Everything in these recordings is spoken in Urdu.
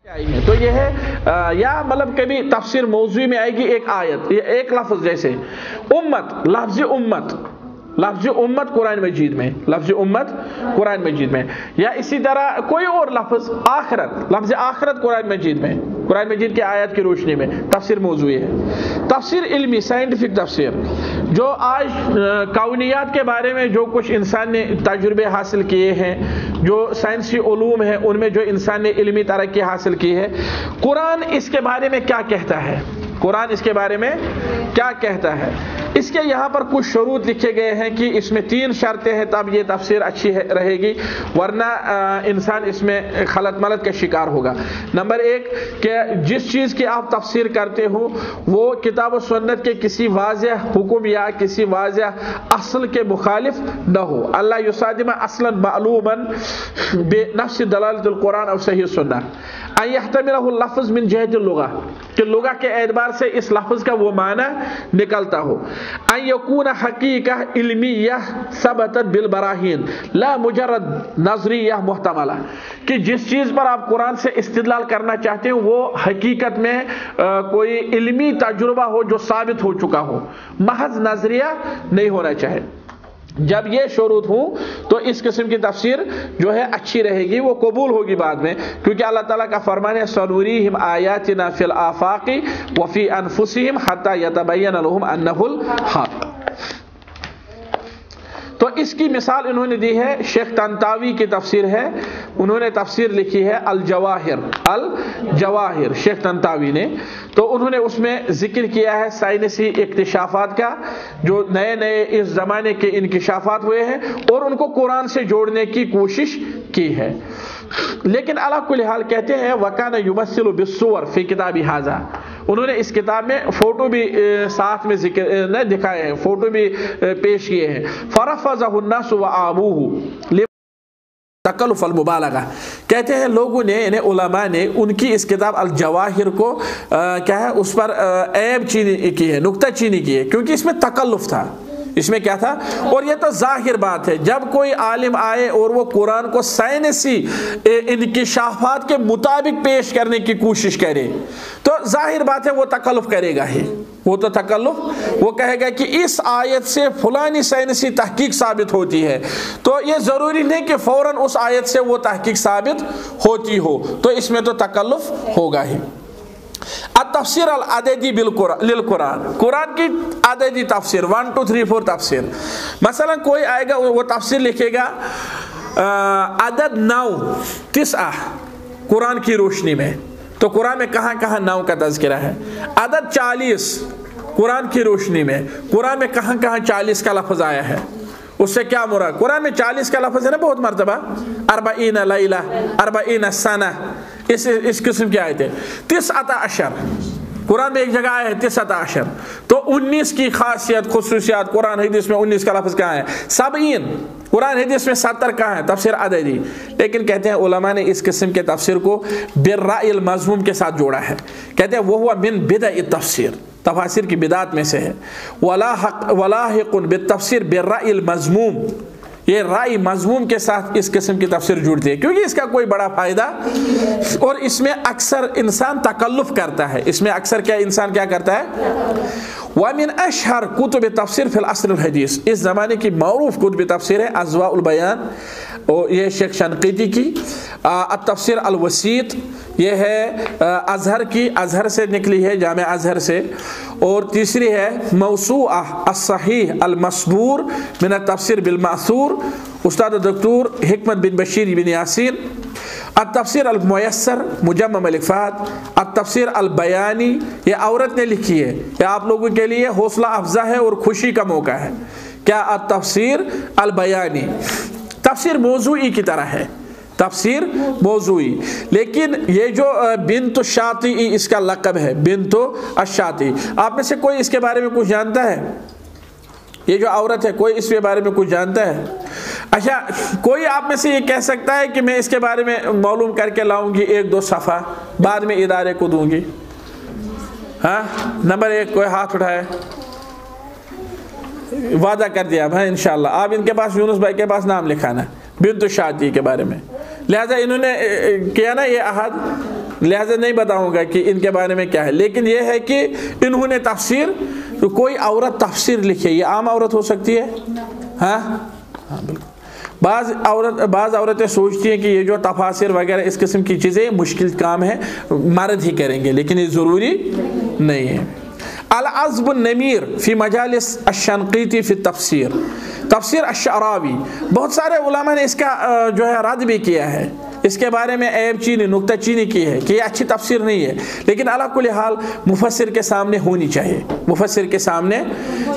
تو یہ ہے یا مطلب کبھی تفسیر موضوعی میں آئے گی ایک آیت یا ایک لفظ، جیسے امت، لفظ امت قرآن مجید میں، لفظ امت قرآن مجید میں، یا اسی طرح کوئی اور لفظ آخرت، لفظ آخرت قرآن مجید میں، قرآن مجید کی آیت کی روشنی میں تفسیر موضوعی ہے۔ تفسیر علمی، سائنٹیفک تفسیر، جو آج کونیات کے بارے میں جو کچھ انسان نے تجربے حاصل کیے ہیں، جو سائنسی علوم ہیں ان میں جو انسان نے علمی ترقی حاصل کی ہے، قرآن اس کے بارے میں کیا کہتا ہے، قرآن اس کے بارے میں کیا کہتا ہے۔ اس کے یہاں پر کچھ شروط لکھے گئے ہیں کہ اس میں 3 شرطیں ہیں تب یہ تفسیر اچھی رہے گی، ورنہ انسان اس میں خلط ملط کا شکار ہوگا۔ نمبر 1 کہ جس چیز کی آپ تفسیر کرتے ہو وہ کتاب و سنت کے کسی واضح حکم یا کسی واضح اصل کے مخالف نہ ہو۔ اللہ یصادم اصلا معلوما بنفس دلالت القرآن او صحیح سنہ، ان یحتملہ اللفظ من جہت اللغہ، کہ لغہ کے اعتبار سے اس لفظ کا وہ معنی نکلتا ہو، ان یکون حقیقہ علمیہ ثبتت بالبراہین لا مجرد نظریہ محتملہ، کہ جس چیز پر آپ قرآن سے استدلال کرنا چاہتے ہیں وہ حقیقت میں کوئی علمی تجربہ ہو جو ثابت ہو چکا ہو، محض نظریہ نہیں ہونا چاہے۔ جب یہ شروط ہوں تو اس قسم کی تفسیر جو ہے اچھی رہے گی، وہ قبول ہوگی بعد میں، کیونکہ اللہ تعالیٰ کا فرمان ہے سنوریہم آیاتنا فی الآفاق وفی انفسہم حتی یتبین لہم انہ الحق۔ تو اس کی مثال انہوں نے دی ہے، شیخ طنطاوی کی تفسیر ہے، انہوں نے تفسیر لکھی ہے الجواہر شیخ طنطاوی نے، تو انہوں نے اس میں ذکر کیا ہے سائنسی اکتشافات کا، جو نئے نئے اس زمانے کے انکشافات ہوئے ہیں اور ان کو قرآن سے جوڑنے کی کوشش کی ہے۔ لیکن علی کل حال کہتے ہیں وَكَانَ يُمَثِّلُ بِالصُّوَرِ فِي كِتَابِ هَذَا، انہوں نے اس کتاب میں فوٹو بھی ساتھ میں ذکر دکھائے ہیں، فوٹو بھی پیش کیے ہیں۔ فَرَفَضَهُ النَّاسُ وَآبُوهُ تکلف المبالغہ، کہتے ہیں لوگوں نے، یعنی علماء نے ان کی اس کتاب الجواہر کو کیا ہے اس پر عیب چینی کی ہے، نکتہ چینی کی ہے، کیونکہ اس میں تکلف تھا، اس میں کیا تھا۔ اور یہ تو ظاہر بات ہے جب کوئی عالم آئے اور وہ قرآن کو سائنسی انکشافات کے مطابق پیش کرنے کی کوشش کرے تو ظاہر بات ہے وہ تکلف کرے گا ہی، وہ تو تکلف، وہ کہے گا کہ اس آیت سے فلانی سائنسی تحقیق ثابت ہوتی ہے، تو یہ ضروری نہیں کہ فوراً اس آیت سے وہ تحقیق ثابت ہوتی ہو، تو اس میں تو تکلف ہوگا ہی۔ التفسیر العددی للقرآن، قرآن کی عددی تفسیر 1 2 3 4 تفسیر، مثلا کوئی آئے گا وہ تفسیر لکھے گا عدد 9 9 قرآن کی روشنی میں، تو قرآن میں کہاں کہاں 9 کا تذکرہ ہے۔ عدد 40 قرآن کی روشنی میں، قرآن میں کہاں کہاں 40 کا لفظ آیا ہے، اس سے کیا مراد؟ قرآن میں 40 کا لفظ ہے نا بہت مرتبہ، 40 لیلہ 40 سنہ، اس قسم کی آیتیں۔ 19 قرآن میں ایک جگہ آیا ہے 19، تو 19 کی خاصیت خصوصیات قرآن حدیث میں 19 کا لفظ کہاں ہے۔ 70 قرآن حدیث میں 70 کہاں ہے، تفسیر عددی۔ لیکن کہتے ہیں علماء نے اس قسم کے تفسیر کو بالرأی المذموم کے ساتھ جوڑا ہے، کہتے ہیں وہ من بدع التفسیر، تفاسیر کی بدعات میں سے ہے۔ ولاحق بالتفسیر بالرأی المذموم، یہ رائے مضموم کے ساتھ اس قسم کی تفسیر جڑتی ہے، کیونکہ اس کا کوئی بڑا فائدہ، اور اس میں اکثر انسان تکلف کرتا ہے، اس میں اکثر کیا انسان کیا کرتا ہے۔ وَمِنْ أَشْهَرْ كُتُبِ تفسیر فی العصر الحدیث، اس زمانے کی معروف کتب تفسیر ہے اضواء البیان، اور یہ شیخ شنقیطی کی، التفسیر الوسیط یہ ہے ازہر کی، ازہر سے نکلی ہے، جامع ازہر سے، اور تیسری ہے موسوعہ الصحیح المصبور من التفسیر بالمأثور، استاد دکتور حکمت بن بشیر بن یاسین، التفسیر المیسر مجمع ملک فہد، التفسیر البیانی، یہ عورت نے لکھی ہے، یہ آپ لوگوں کے لیے حوصلہ افزا ہے اور خوشی کا موقع ہے، کیا التفسیر البیانی، تفسیر موضوعی کی طرح ہے، تفسیر موضوعی، لیکن یہ جو بنت الشاطئی اس کا لقب ہے، بنت الشاطئی، آپ میں سے کوئی اس کے بارے میں کچھ جانتا ہے؟ یہ جو عورت ہے کوئی اس کے بارے میں کچھ جانتا ہے؟ اچھا، کوئی آپ میں سے یہ کہہ سکتا ہے کہ میں اس کے بارے میں معلوم کر کے لاؤں گی 1 2 صفحہ، بعد میں ادارے کو دوں گی؟ ہاں، نمبر 1 کوئی ہاتھ اٹھائے، وعدہ کر دیا بھائی انشاءاللہ۔ آپ ان کے پاس، یونس بھائی کے پاس نام لکھانا بنت الشاطئی کے بارے میں، لہذا انہوں نے کیا نا یہ عہد، لہذا نہیں بتاؤں گا کہ ان کے بارے میں کیا ہے، لیکن یہ ہے کہ انہوں نے تفسیر، تو کوئی عورت تفسیر لکھے، یہ عام عورت ہو سکتی ہے؟ ہاں بالکل۔ بعض عورتیں سوچتی ہیں کہ یہ جو تفاسیر وغیرہ اس قسم کی چیزیں مشکل کام ہے، مرد ہی کریں گے، لیکن یہ ضروری نہیں ہے۔ العذب النمیر فی مجالس الشنقیطی فی تفسیر، تفسیر الشعراوی، بہت سارے علماء نے اس کا جو ہے رد بھی کیا ہے، اس کے بارے میں عیب چینی، نکتہ چینی کی ہے کہ یہ اچھی تفسیر نہیں ہے، لیکن علی کل حال مفسر کے سامنے ہونی چاہیے۔ مفسر کے سامنے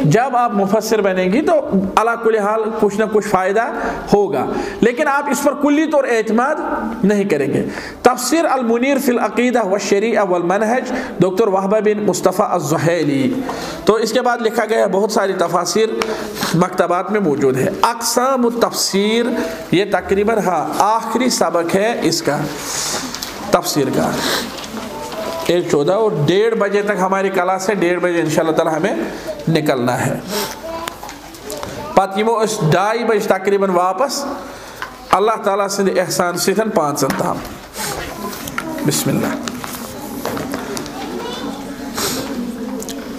جب آپ مفسر بنیں گی تو علی کل حال کچھ نہ کچھ فائدہ ہوگا، لیکن آپ اس پر کلی طور اعتماد نہیں کریں گے۔ تفسیر المنیر فی العقیدہ والشریعہ والمنہج، ڈاکٹر وہبہ بن مصطفیٰ الزحیلی۔ تو اس کے بعد لکھا گیا بہت ساری تفاسیر مکتبات میں موجود ہے۔ اقسام التفسیر، یہ تقریباً آخری سبق ہے اس کا تفسیر کا۔ 1:14 اور 1:30 بجے تک ہماری کلاس ہے، 1:30 بجے انشاءاللہ تعالی ہمیں نکلنا ہے۔ پتہ یمو اس 2:30 بجے تقریباً واپس اللہ تعالیٰ سند احسان ستن 5 تام۔ بسم اللہ۔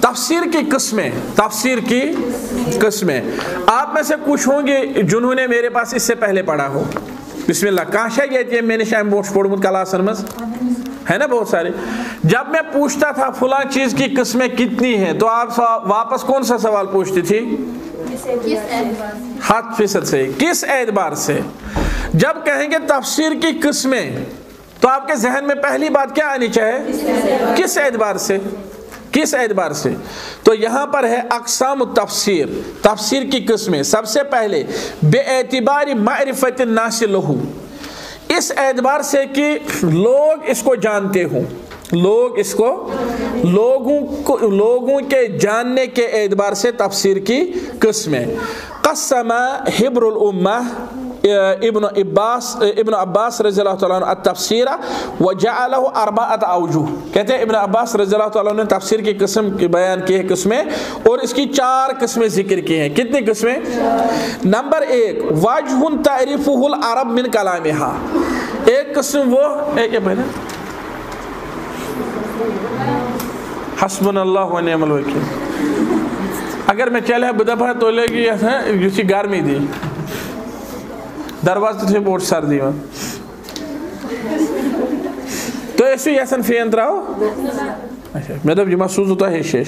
تفسیر کی قسمیں، تفسیر کی قسمیں، آپ میں سے کچھ ہوں گے جنہوں نے میرے پاس اس سے پہلے پڑھا ہو۔ بسم اللہ، کہاں شاید یہ میں نے شاید بوٹ پڑھمت کلاسن مز ہے نا بہت سارے۔ جب میں پوچھتا تھا فلاں چیز کی قسمیں کتنی ہیں تو آپ واپس کون سا سوال پوچھتی تھی؟ 100% سے، کس اعتبار سے؟ جب کہیں گے تفسیر کی قسمیں تو آپ کے ذہن میں پہلی بات کیا آنی چاہے؟ کس اعتبار سے؟ کس اعتبار سے؟ تو یہاں پر ہے اقسام التفسیر، تفسیر کی قسمیں۔ سب سے پہلے بے اعتبار معرفت الناس لہو، اس اعتبار سے کہ لوگ اس کو جانتے ہوں، لوگ اس کو لوگوں کے جاننے کے اعتبار سے تفسیر کی قسمیں۔ قسم حبر الامہ ابن عباس رضی اللہ تعالیٰ عنہ التفسیر وجعلہ 4 اوجہ، کہتے ہیں ابن عباس رضی اللہ تعالیٰ عنہ نے تفسیر کی قسم بیان کی ہے قسمیں، اور اس کی 4 قسمیں ذکر کی ہیں۔ کتنی قسمیں؟ نمبر 1 وجہ تعریفہ العرب من کلامہا، ایک قسم وہ حسبنا اللہ و نعم الوکیل، اگر میں چلے بدفع تو لے گی یہ گرمی دی درواز تھے بوٹ سردی میں تو ایسو یسن فین تراؤ میں دب جمع سوز ہوتا ہے شیش۔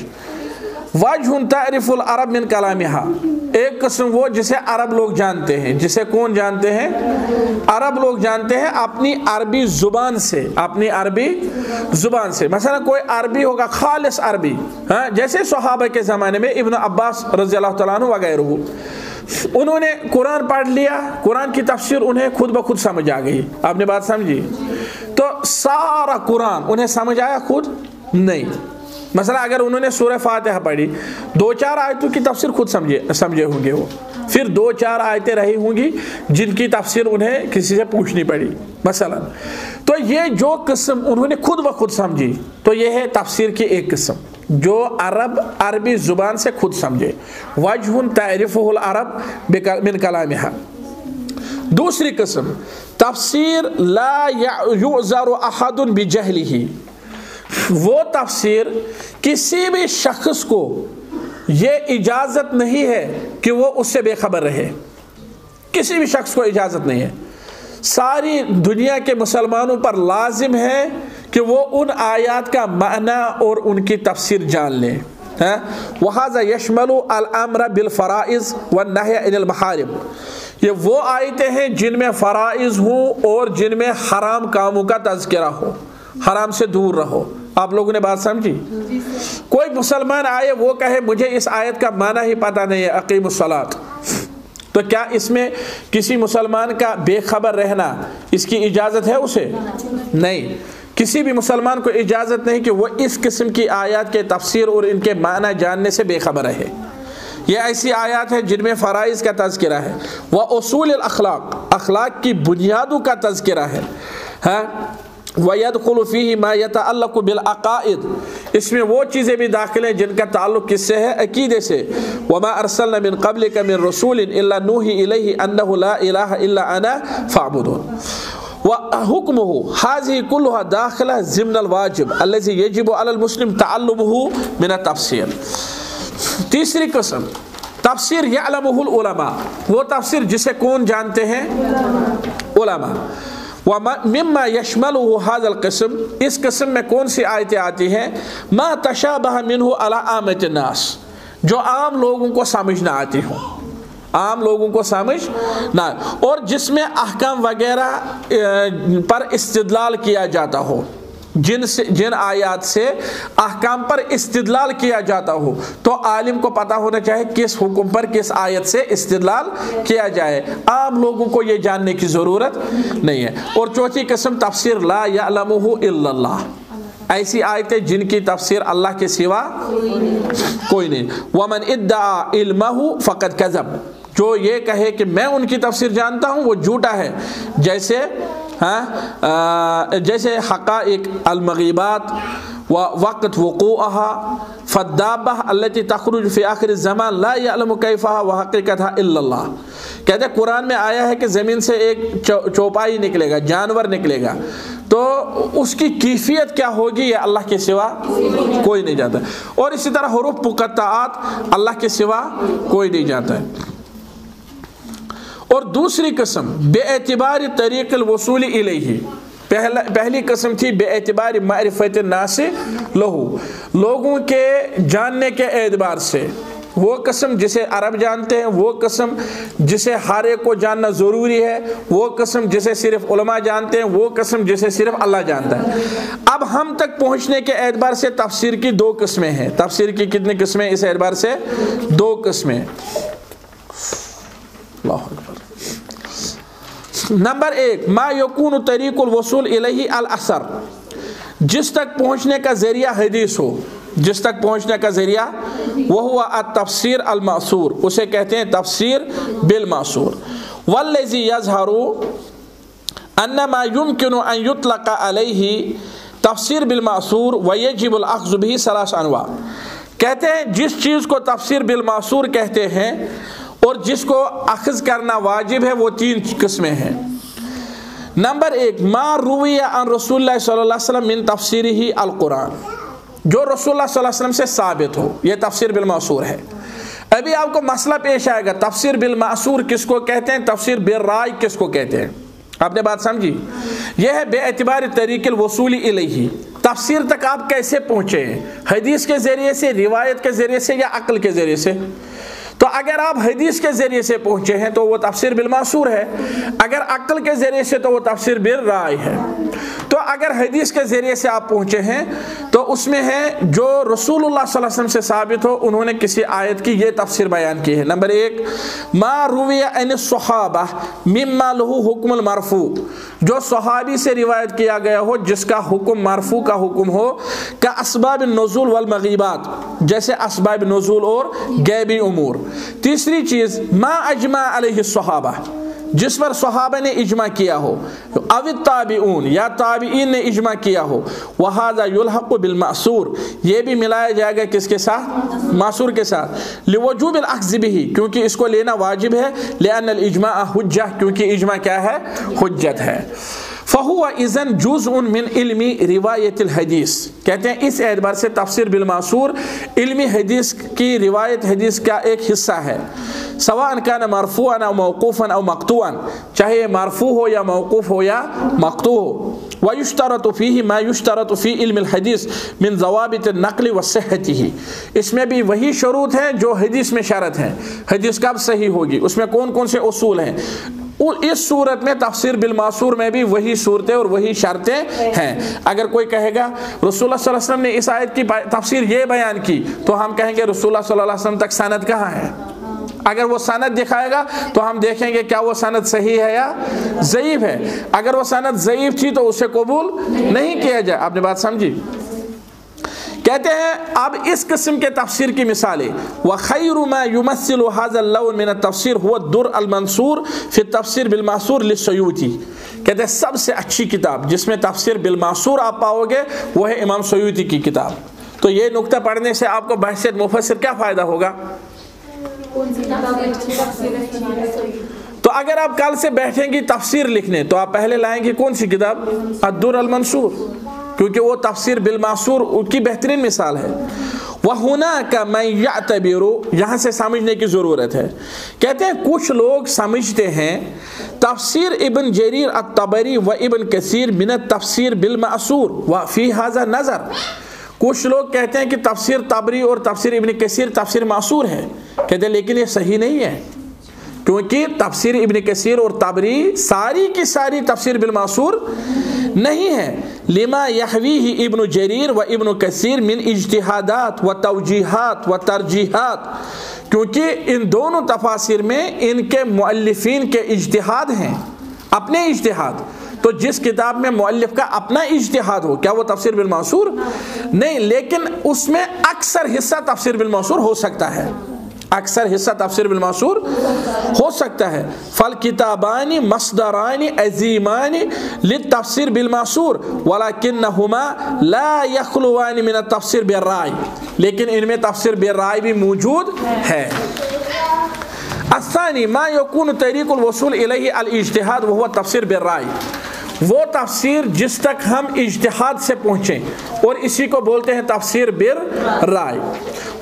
وجہ تعریف العرب من کلامہا، ایک قسم وہ جسے عرب لوگ جانتے ہیں، جسے کون جانتے ہیں؟ عرب لوگ جانتے ہیں اپنی عربی زبان سے، اپنی عربی زبان سے۔ مثلا کوئی عربی ہوگا خالص عربی، جیسے صحابہ کے زمانے میں ابن عباس رضی اللہ تعالیٰ عنہ وغیرہ، انہوں نے قرآن پڑھ لیا، قرآن کی تفسیر انہیں خود بخود سمجھ آ گئی۔ آپ نے بات سمجھی؟ تو سارا قرآن انہیں سمجھ آیا؟ خود نہیں۔ مثلا اگر انہوں نے سورہ فاتحہ پڑھی، 2-4 آیتوں کی تفسیر خود سمجھے ہوں گے وہ، پھر 2-4 آیتیں رہی ہوں گی جن کی تفسیر انہیں کسی سے پوچھنی پڑی مثلا۔ تو یہ جو قسم انہوں نے خود بخود سمجھی، تو یہ ہے تفسیر کی ایک قسم جو عربی زبان سے خود سمجھے۔ وجہ تعریفہ العرب من کلامہا۔ دوسری قسم تفسیر لا یعذر احد بجہلہ، وہ تفسیر کسی بھی شخص کو یہ اجازت نہیں ہے کہ وہ اس سے بے خبر رہے، کسی بھی شخص کو اجازت نہیں ہے، ساری دنیا کے مسلمانوں پر لازم ہے کہ وہ ان آیات کا معنی اور ان کی تفسیر جان لیں۔ وَهَذَا يَشْمَلُ الْأَمْرَ بِالْفَرَائِضِ وَالنَّهْيَ عَنِ الْمَحَارِمِ، یہ وہ آیتیں ہیں جن میں فرائض ہوں اور جن میں حرام کاموں کا تذکرہ ہو، حرام سے دور رہو۔ آپ لوگوں نے بات سمجھی؟ کوئی مسلمان آئے وہ کہے مجھے اس آیت کا معنی ہی پتہ نہیں ہے، اقیم الصلاۃ، تو کیا اس میں کسی مسلمان کا بے خبر رہنا اس کی اجازت ہے اسے؟ نہیں، کسی بھی مسلمان کو اجازت نہیں کہ وہ اس قسم کی آیات کے تفسیر اور ان کے معنی جاننے سے بے خبر رہے۔ یہ ایسی آیات ہیں جن میں فرائض کا تذکرہ ہے، وَأُصُولِ الْأَخْلَاقِ، اخلاق کی بنیادوں کا تذکرہ ہے، وَيَدْخُلُ فِيهِ مَا يَتَعَلَّقُ بِالْعَقَائِدِ، اس میں وہ چیزیں بھی داخل ہیں جن کا تعلق کس سے ہے؟ عقیدے سے۔ وَمَا أَرْسَلْنَا مِن قَبْلِكَ مِن رَسُولٍ إِلَّا نُوحِي إِلَيْهِ أَنَّهُ لَا إِلَهَ إِلَّا أَنَا فَاعْبُدُونِ۔ وحكمه هذه كلها داخلة ضمن الواجب الذي يجب على المسلم تعلمه من التفسير. تیسری قسم تفسیر یعلمہ العلماء، وہ تفسیر جسے کون جانتے ہیں؟ علماء. ومما يشمله هذا القسم، اس قسم میں کون سی آیتیں آتی ہیں؟ ما تشابہ منہ علی عامة الناس، جو عام لوگوں کو سمجھ نہ آتی ہوں، عام لوگوں کو سمجھ نہ، اور جس میں احکام وغیرہ پر استدلال کیا جاتا ہو، جن آیات سے احکام پر استدلال کیا جاتا ہو، تو عالم کو پتہ ہونا چاہیے کس حکم پر کس آیت سے استدلال کیا جائے. عام لوگوں کو یہ جاننے کی ضرورت نہیں ہے. اور چوتھی قسم تفسیر لا یعلمہ الا اللہ، ایسی آیتیں جن کی تفسیر اللہ کے سوا کوئی نہیں. ومن ادعى علمہ فقد کذب، جو یہ کہے کہ میں ان کی تفسیر جانتا ہوں وہ جھوٹا ہے. جیسے حقائق المغیبات ووقت وقوعها فالدابہ التي تخرج في آخر الزمان لا يعلم كيفها وحقیقتها الا اللہ. کہتے ہیں قرآن میں آیا ہے کہ زمین سے ایک چوپائی نکلے گا، جانور نکلے گا، تو اس کی کیفیت کیا ہوگی یہ اللہ کے سوا کوئی نہیں جانتا. اور اسی طرح حروف مقطعات اللہ کے سوا کوئی نہیں جانتا ہے. اور دوسری قسم بے اعتبار طریق الوصول الیہ، پہلی قسم تھی بے اعتبار معرفت الناس لہو، لوگوں کے جاننے کے اعتبار سے، وہ قسم جسے عرب جانتے ہیں، وہ قسم جسے ہر ایک کو جاننا ضروری ہے، وہ قسم جسے صرف علماء جانتے ہیں، وہ قسم جسے صرف اللہ جانتا ہے. اب ہم تک پہنچنے کے اعتبار سے تفسیر کی دو قسمیں ہیں. تفسیر کی کتنی قسمیں اس اعتبار سے؟ دو قسمیں. اللہ اکبر. نمبر ایک ما یکون طریق الوصول الیہ الاثر، جس تک پہنچنے کا ذریعہ حدیث ہو، جس تک پہنچنے کا ذریعہ وہ التفسیر المأثور، اسے کہتے ہیں تفسیر بالمأثور. والذی یظہر ان ما یمکن ان یطلق علیہ تفسیر بالمأثور ویجب الاخذ بہ ثلاث انواع. کہتے ہیں جس چیز کو تفسیر بالمأثور کہتے ہیں اور جس کو اخذ کرنا واجب ہے وہ تین قسمیں ہیں. نمبر ایک ما روی عن رسول اللہ صلی اللہ علیہ وسلم من تفسیرہ القرآن، جو رسول اللہ صلی اللہ علیہ وسلم سے ثابت ہو، یہ تفسیر بالمأثور ہے. ابھی آپ کو مسئلہ پیش آئے گا تفسیر بالمأثور کس کو کہتے ہیں، تفسیر بالرائے کس کو کہتے ہیں. آپ نے بات سمجھی؟ یہ ہے بے اعتبار طریق الوصول الیہ، تفسیر تک آپ کیسے پہنچے ہیں، حدیث کے ذریعے سے، روایت کے ذریعے سے یا عقل کے ذریعے سے. تو اگر آپ حدیث کے ذریعے سے پہنچے ہیں تو وہ تفسیر بالمأثور ہے، اگر عقل کے ذریعے سے تو وہ تفسیر بالرائے ہے. تو اگر حدیث کے ذریعے سے آپ پہنچے ہیں تو اس میں ہے جو رسول اللہ صلی اللہ علیہ وسلم سے ثابت ہو، انہوں نے کسی آیت کی یہ تفسیر بیان کی ہے. نمبر ایک ما روی عن الصحابہ مما لہ حکم المرفوع، جو صحابی سے روایت کیا گیا ہو جس کا حکم مرفوع کا حکم ہو، کا اسباب النزول والمغیبات، جیسے اسباب نزول اور غیبی امور. تیسری چیز ما اجمع علیہ الصحابہ، جس پر صحابہ نے اجماع کیا ہو، او التابعون یا تابعین نے اجماع کیا ہو. وہذا یلحق بالمأثور، یہ بھی ملایا جائے گا کس کے ساتھ؟ مأثور کے ساتھ. لوجوب الاخذ بہ، کیونکہ اس کو لینا واجب ہے. لأن الاجماع حجہ، کیونکہ اجماع کیا ہے؟ حجت ہے. فہو اذن جزء من علم روایت الحدیث، کہتے ہیں اس اعتبار سے تفسیر بالمأثور علمی حدیث کی روایت حدیث کا ایک حصہ ہے. سواء کان مرفوعا او موقوفا او مقطوعا، چاہے یہ مرفوع ہو یا موقوف ہو یا مقطوع ہو. ویشترط فیہ ما یشترط فی علم الحدیث من ضوابط النقل وصحتہ، اس میں بھی وہی شروط ہیں جو حدیث میں شرط ہیں. حدیث کب صحیح ہوگی، اس میں کون کون سے اصول ہیں. اس صورت میں تفسیر بالمأثور میں بھی وہی صورتیں اور وہی شرطیں ہیں. اگر کوئی کہے گا رسول اللہ صلی اللہ علیہ وسلم نے اس آیت کی تفسیر یہ بیان کی، تو ہم کہیں گے رسول اللہ صلی اللہ علیہ وسلم تک سند کہاں ہے. اگر وہ سند دکھائے گا تو ہم دیکھیں گے کیا وہ سند صحیح ہے یا ضعیف ہے. اگر وہ سند ضعیف تھی تو اسے قبول نہیں کیا جائے. آپ نے بات سمجھی؟ کہتے ہیں اب اس قسم کے تفسیر کی مثالیں. وَخَيْرُ مَا يُمَثِّلُ هَذَا اللَّوْنَ مِنَ التَّفْسِيرِ هُوَ الدُّرْ الْمَنْصُورِ فِي التَّفْسِيرِ بِالْمَأْثُورِ لِلسُّيُوطِي. کہتے ہیں سب سے اچھی کتاب جس میں تفسیر بالمأثور آپ پاؤ گے وہ ہے امام سیوطی کی کتاب. تو یہ نقطہ پڑھنے سے آپ کو بحثیت مفسر کیا فائدہ ہوگا؟ تو تو اگر آپ کل سے بیٹھیں گی تفسیر لکھنے تو آپ پہلے لائیں گے کون سی کتاب؟ الدر المنصور، کیونکہ وہ تفسیر بالمعصور کی بہترین مثال ہے۔ وَهُنَاكَ مَن يَعْتَبِرُ، یہاں سے سمجھنے کی ضرورت ہے۔ کہتے ہیں کچھ لوگ سمجھتے ہیں تفسیر ابن جریر الطبری و ابن کثیر من التفسیر بالمعصور وفی ھذا نظر، کچھ لوگ کہتے ہیں کہ تفسیر طبری اور تفسیر ابن کثیر تفسیر معصور ہے، کہتے ہیں لیکن یہ صحیح نہیں ہے، کیونکہ تفسیر ابن کثیر اور طبری ساری کی ساری تفسیر بالمعصور نہیں ہے۔ لما یحویہ ابن جریر و ابن کثیر من اجتہادات و توجیحات و ترجیحات، کیونکہ ان دونوں تفاسیر میں ان کے مؤلفین کے اجتہاد ہیں، اپنے اجتہاد۔ تو جس کتاب میں مؤلف کا اپنا اجتہاد ہو، کیا وہ تفسیر بالمعصور؟ نہیں، لیکن اس میں اکثر حصہ تفسیر بالمعصور ہو سکتا ہے، اکثر حصہ تفسیر بالمعصور ہو سکتا ہے۔ فالکتابان مصدران عظیمان للتفسیر بالمعصور ولکنہما لا یخلوان من التفسیر بالرائے، لیکن ان میں تفسیر بالرائے بھی موجود ہے۔ الثانی ما یکون طریق الوصول الیہ الاجتہاد وہو تفسیر بالرائے، وہ تفسیر جس تک ہم اجتہاد سے پہنچیں اور اسی کو بولتے ہیں تفسیر بالرائے۔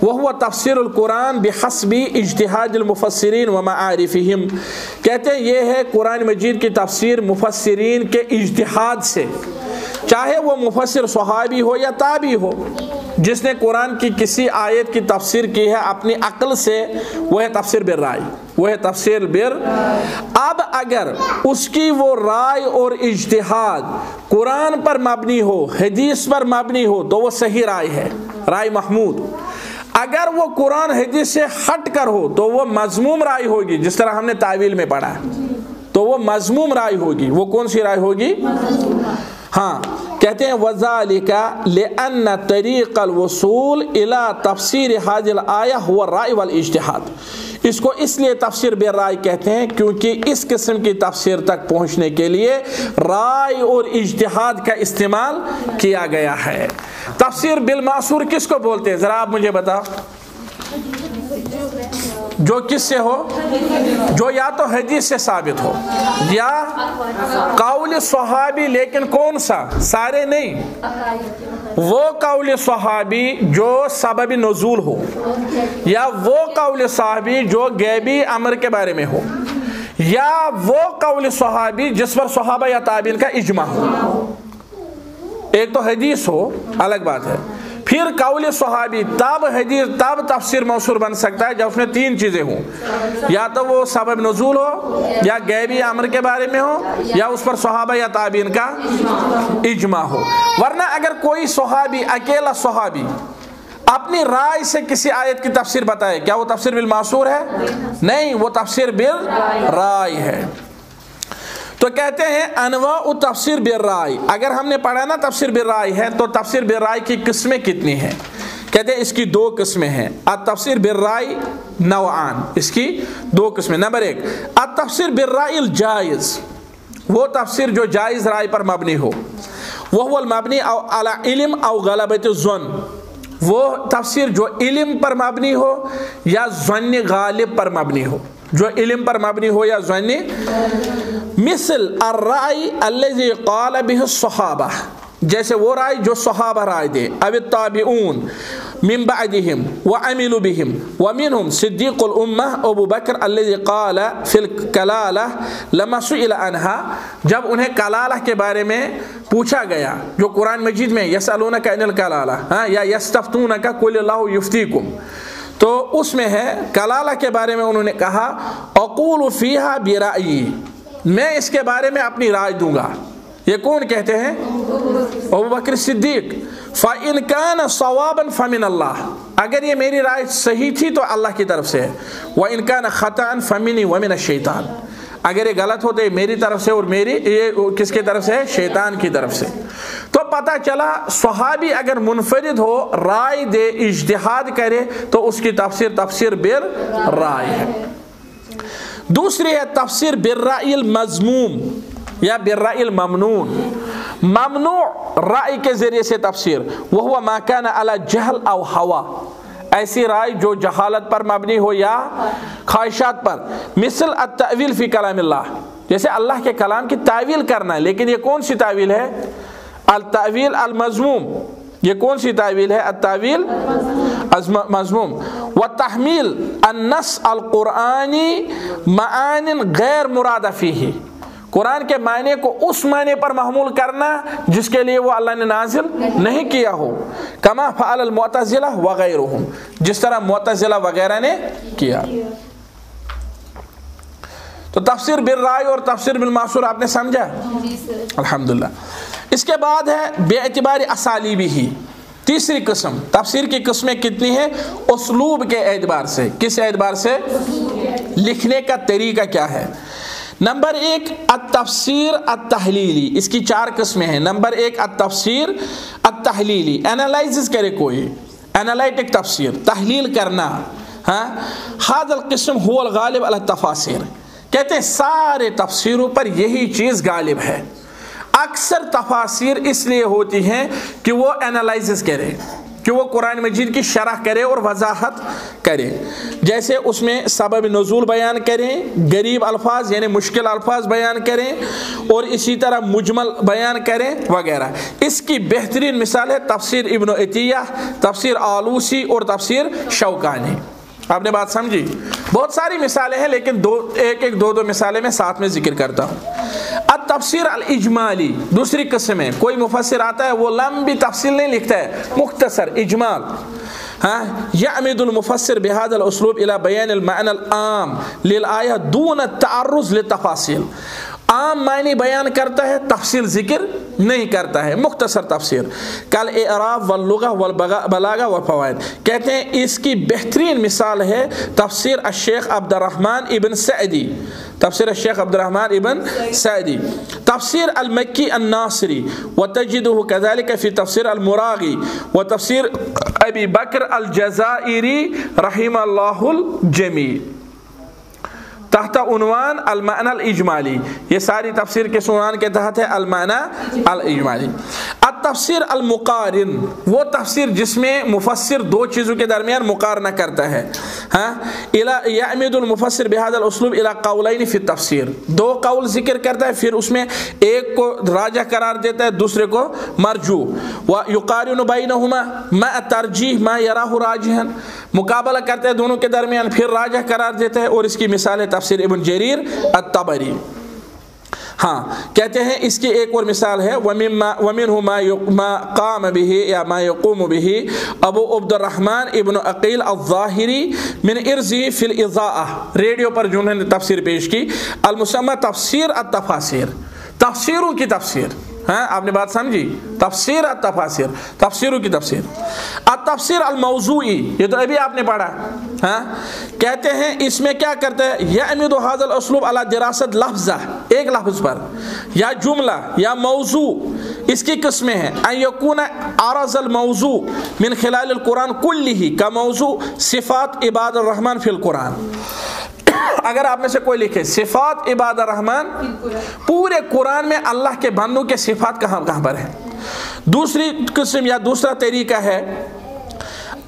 وہو تفسیر القرآن بحسب اجتہاد المفسرین و معارفہم، کہتے ہیں یہ ہے قرآن مجید کی تفسیر مفسرین کے اجتہاد سے، چاہے وہ مفسر صحابی ہو یا تابعی ہو، جس نے قرآن کی کسی آیت کی تفسیر کی ہے اپنی عقل سے، وہ ہے تفسیر بالرائے، وہ ہے تفسیر اب اگر اس کی وہ رائے اور اجتہاد قرآن پر مبنی ہو، حدیث پر مبنی ہو تو وہ صحیح رائے ہے، رائے محمود۔ اگر وہ قرآن حدیث سے ہٹ کر ہو تو وہ مذموم رائے ہوگی، جس طرح ہم نے تعویل میں پڑھا، تو وہ مذموم رائے ہوگی۔ وہ کون سی رائے ہوگی؟ ہاں، کہتے ہیں وَذَلِكَ لِأَنَّ طَرِيقَ الْوُصُولِ إِلَى تَفْسِيرِ هَذِهِ الْآيَةِ هُوَ الرَّأْيُ وَالْإِجْتِهَادُ، اس کو اس لیے تفسیر بالرائے کہتے ہیں کیونکہ اس قسم کی تفسیر تک پہنچنے کے لیے رائے اور اجتہاد کا استعمال کیا گیا ہے۔ تفسیر بالمعصور کس کو بولتے ہیں؟ ذرا آپ مجھے بتاؤ۔ جو کس سے ہو؟ جو یا تو حدیث سے ثابت ہو یا قول صحابی، لیکن کون سا؟ سارے نہیں، وہ قول صحابی جو سبب نزول ہو، یا وہ قول صحابی جو غیبی امر کے بارے میں ہو، یا وہ قول صحابی جس پر صحابہ یا تابعین کا اجماع ہو۔ ایک تو حدیث ہو، الگ بات ہے، پھر قول صحابی تب تفسیر موصول بن سکتا ہے جب اس میں تین چیزیں ہوں، یا تو وہ سبب نزول ہو، یا غیبی امر کے بارے میں ہو، یا اس پر صحابہ یا تابعین کا اجماع ہو۔ ورنہ اگر کوئی صحابی، اکیلا صحابی اپنی رائے سے کسی آیت کی تفسیر بتائے، کیا وہ تفسیر بالمعصور ہے؟ نہیں، وہ تفسیر بالرائے ہے۔ تو کہتے ہیں انواع تفسیر بالرائے، اگر ہم نے پڑھا نا تفسیر بالرائے ہے تو تفسیر بالرائے کی قسمیں کتنی ہیں؟ کہتے ہیں اس کی دو قسمیں ہیں۔ التفسیر بالرائے نوعان، اس کی دو قسمیں۔ نمبر ایک، التفسیر بالرائے الجائز، وہ تفسیر جو جائز رائے پر مبنی ہو، وہ المبنی علی علم او غلبۃ الظن، وہ تفسیر جو علم پر مبنی ہو یا ظن غالب پر مبنی ہو، جو علم پر مبنی ہو یا ظن، مثل الرائے الذی قال به الصحابہ، جیسے وہ رائے جو صحابہ رائے دے، او التابعون من بعدهم وعملوا بهم، ومنهم صدیق الامہ ابو بکر الذی قال فی الکلالہ لما سئل عنها، جب انہیں کلالہ کے بارے میں پوچھا گیا، جو قرآن مجید میں یسألونک عن الکلالہ یا یستفتونک قل اللہ یفتیکم، تو اس میں ہے کلالہ کے بارے میں انہوں نے کہا اقول فیہا برأیی، میں اس کے بارے میں اپنی رائے دوں گا۔ یہ کون کہتے ہیں؟ ابو بکر صدیق۔ فَإِنْ كَانَ صَوَابًا فَمِنَ اللَّهِ، اگر یہ میری رائے صحیح تھی تو اللہ کی طرف سے ہے، وَإِنْ كَانَ خَطَأً فَمِنِي وَمِنَ الشَّيْطَانِ، اگر یہ غلط ہوتے میری طرف سے اور یہ کس کی طرف سے ہے؟ شیطان کی طرف سے۔ تو پتہ چلا صحابی اگر منفرد ہو، رائے دے، اجتہاد کرے تو اس کی تفسیر بالرائے ہے۔ دوسری ہے تفسیر بالرائے المذموم یا بالرائے الممنون، ممنوع رائے کے ذریعے سے تفسیر، وہو ما کان علی جہل او ہوا، ایسی رائے جو جہالت پر مبنی ہو یا خواہشات پر، مثل التأویل فی کلام اللہ، جیسے اللہ کے کلام کی تعویل کرنا ہے، لیکن یہ کون سی تعویل ہے؟ التأویل المذموم، یہ کون سی تعویل ہے؟ التأویل مذموم. وتحمیل النص القرآنی معانی غیر مراد فیہ، قرآن کے معنی کو اس معنی پر محمول کرنا جس کے لیے وہ اللہ نے نازل نہیں کیا ہو، کما فعل المعتزلہ وغیرہم، جس طرح معتزلہ وغیرہ نے کیا. تو تفسیر بالرائے اور تفسیر بالمعصور آپ نے سمجھا؟ الحمدللہ. اس کے بعد ہے بے اعتبار اسالیبی ہی، تیسری قسم. تفسیر کی قسمیں کتنی ہیں؟ اسلوب کے اعتبار سے. کس اعتبار سے؟ لکھنے کا طریقہ کیا ہے. نمبر 1 التفسیر التحلیلی، اس کی 4 قسمیں ہیں. نمبر 1 التفسیر التحلیلی، انالائزز کرے کوئی، انالائٹک تفسیر، تحلیل کرنا. هذا القسم هو الغالب على التفاسیر، کہتے ہیں سارے تفسیروں پر یہی چیز غالب ہے. اکثر تفاسیر اس لیے ہوتی ہیں کہ وہ انالائزز کرے، کہ وہ قرآن مجید کی شرح کرے اور وضاحت کرے. جیسے اس میں سبب نزول بیان کریں، غریب الفاظ یعنی مشکل الفاظ بیان کریں، اور اسی طرح مجمل بیان کریں وغیرہ. اس کی بہترین مثال ہے تفسیر ابن عطیہ، تفسیر آلوسی اور تفسیر شوکانی. آپ نے بات سمجھی؟ بہت ساری مثالیں ہیں، لیکن ایک دو مثالیں میں ساتھ میں ذکر کرتا ہوں. التفسیر الاجمالی، دوسری قسم ہے. کوئی مفسر آتا ہے وہ لمبی تفصیل نہیں لکھتا ہے، مختصر اجمال. یعمد المفسر بهذا الاسلوب الى بیان المعنى العام للآیہ دون التعرض للتفاصیل. عام معنی بیان کرتا ہے، تفصیل ذکر نہیں کرتا ہے، مختصر تفسیر. کل اعراب واللغہ والبلاغہ والفوائد. کہتے ہیں اس کی بہترین مثال ہے تفسیر الشیخ عبد الرحمن ابن سعدی، تفسیر الشیخ عبد الرحمن ابن سعدی. تفسیر المکی الناصری، وتجدہ كذلك فی تفسیر المراغی وتفسیر ابی بکر الجزائری رحم اللہ الجمیع تحت عنوان المعنى الاجمالی. یہ ساری تفسیر کے عنوان کے تحت ہے المعنى الاجمالی. التفسیر المقارن، وہ تفسیر جس میں مفسر دو چیزوں کے درمیان مقارنہ کرتا ہے. یعمد المفسر بهذا الاسلوب الى قولین فی التفسیر، دو قول ذکر کرتا ہے، پھر اس میں ایک کو راجح قرار دیتا ہے، دوسرے کو مرجوح. ویقارن بینہما مع ترجیح ما یراہ راجحا، مقابلہ کرتا ہے دونوں کے درمیان، پھر راجح قرار دیتا ہے. اور اس کی مثال ہے تفسیر ابن جریر الطبری. کہتے ہیں اس کی ایک اور مثال ہے وَمِنْهُ مَا قَامَ بِهِ یا ما يقوم به ابو عبد الرحمن ابن عقیل الظاہری من ارضه فی الاضاءہ، ریڈیو پر جنہوں نے تفسیر پیش کی، المسمى تفسیر التفاسیر، تفسیروں کی تفسیر. آپ نے بات سمجھی؟ تفسیر التفاسیر، تفسیروں کی تفسیر. التفسیر الموضوعی، یہ تو ابھی آپ نے پڑھا. کہتے ہیں اس میں کیا کرتے ہیں؟ یعمد هذا الاسلوب على دراست لفظہ، ایک لفظ پر، یا جملہ یا موضوع. اس کی قسمیں ہیں ان یکون عرض الموضوع من خلال القرآن کلہ کموضوع صفات عباد الرحمن فی القرآن. اگر آپ میں سے کوئی لکھے صفات عباد الرحمن، پورے قرآن میں اللہ کے بندوں کے صفات کہاں پر ہیں. دوسری قسم یا دوسرا طریقہ ہے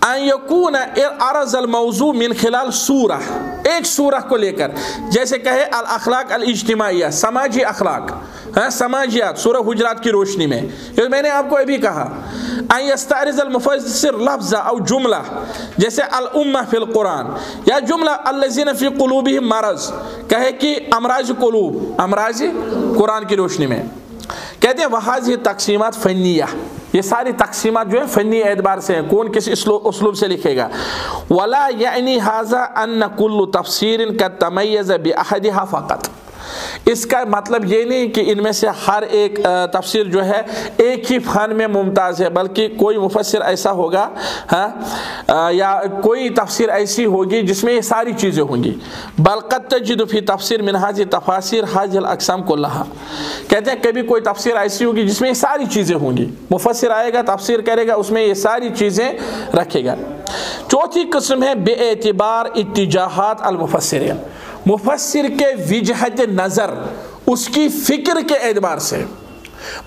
ان یکون عرض الموضوع من خلال سورہ، ایک سورہ کو لے کر، جیسے کہے الاخلاق الاجتماعیہ، سماجی اخلاق، سماجیات، سورہ حجرات کی روشنی میں. یہ میں نے آپ کو ابھی کہا. ان یستعرض المفسر لفظ او جملہ، جیسے الامہ فی القرآن، یا جملہ الذین فی قلوبہم مرض، کہے کہ امراض قلوب، امراض قرآن کی روشنی میں. کہتے ہیں وہذہ تقسیمات فنیہ، یہ ساری تقسیمات جو ہے فنی اعتبار سے ہیں، کون کس اسلوب سے لکھے گا. ولا یعنی ھذا ان کل تفسیر قد تمیز باحدھا فقط، اس کا مطلب یہ نہیں کہ ان میں سے ہر ایک تفسیر جو ہے ایک ہی فن میں ممتاز ہے، بلکہ کوئی مفسر ایسا ہوگا یا کوئی تفسیر ایسی ہوگی جس میں یہ ساری چیزیں ہوں گی. بل قد تجد فی تفسیر من هذه التفاسیر هذه الاقسام كلها، کہتے ہیں کبھی کوئی تفسیر ایسی ہوگی جس میں یہ ساری چیزیں ہوں گی. مفسر آئے گا تفسیر کرے گا، اس میں یہ ساری چیزیں رکھے گا. چوتھی قسم ہے بے اعتبار اتجاہات المفسرین، مفسر کے وجہت نظر، اس کی فکر کے اعتبار سے.